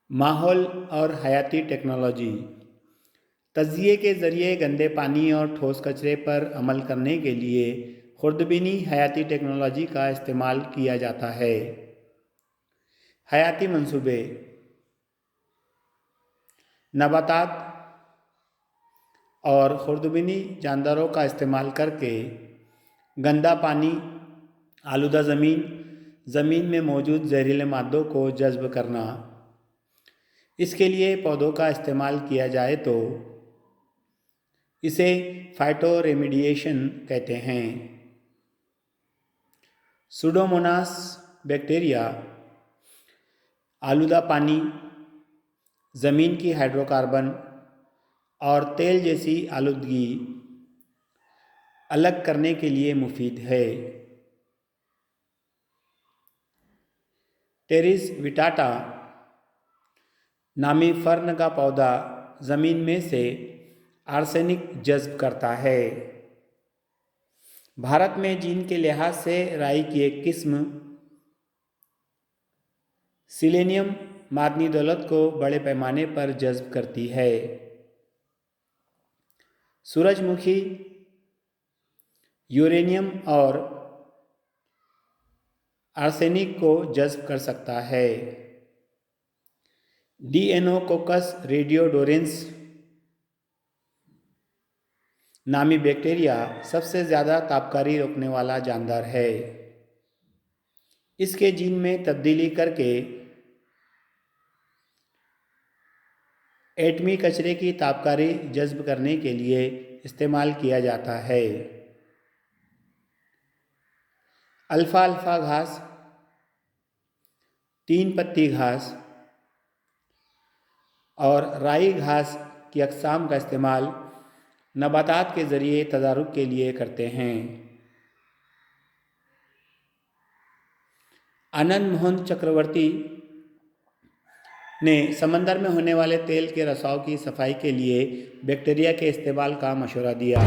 माहौल और हयाती टेक्नोलॉजी। तजिए के ज़रिए गंदे पानी और ठोस कचरे पर अमल करने के लिए खुर्दबीनी हयाती टेक्नोलॉजी का इस्तेमाल किया जाता है। हयाती मंसूबे। नबातात और खुर्दबीनी जानदारों का इस्तेमाल करके गंदा पानी, आलूदा ज़मीन में मौजूद जहरीले मादों को जज़्ब करना। इसके लिए पौधों का इस्तेमाल किया जाए तो इसे फाइटो रेमिडिएशन कहते हैं। सुडोमोनास बैक्टीरिया आलूदा पानी, ज़मीन की हाइड्रोकार्बन और तेल जैसी आलूदगी अलग करने के लिए मुफीद है। टेरिस विटाटा नामी फर्न का पौधा ज़मीन में से आर्सेनिक जज़्ब करता है। भारत में जीन के लिहाज से राई की एक किस्म सिलेनियम मादनी दौलत को बड़े पैमाने पर जज़्ब करती है। सूरजमुखी यूरेनियम और आर्सेनिक को जज़्ब कर सकता है। डिएनोकोकस रेडियोडोरेंस नामी बैक्टीरिया सबसे ज़्यादा तापकारी रोकने वाला जानदार है। इसके जीन में तब्दीली करके एटमी कचरे की तापकारी जज़्ब करने के लिए इस्तेमाल किया जाता है। अल्फ़ा घास, तीन पत्ती घास और राई घास की अक़साम का इस्तेमाल नबातात के ज़रिए तदारुक के लिए करते हैं। आनंद मोहन चक्रवर्ती ने समंदर में होने वाले तेल के रिसाव की सफाई के लिए बैक्टीरिया के इस्तेमाल का मशवरा दिया।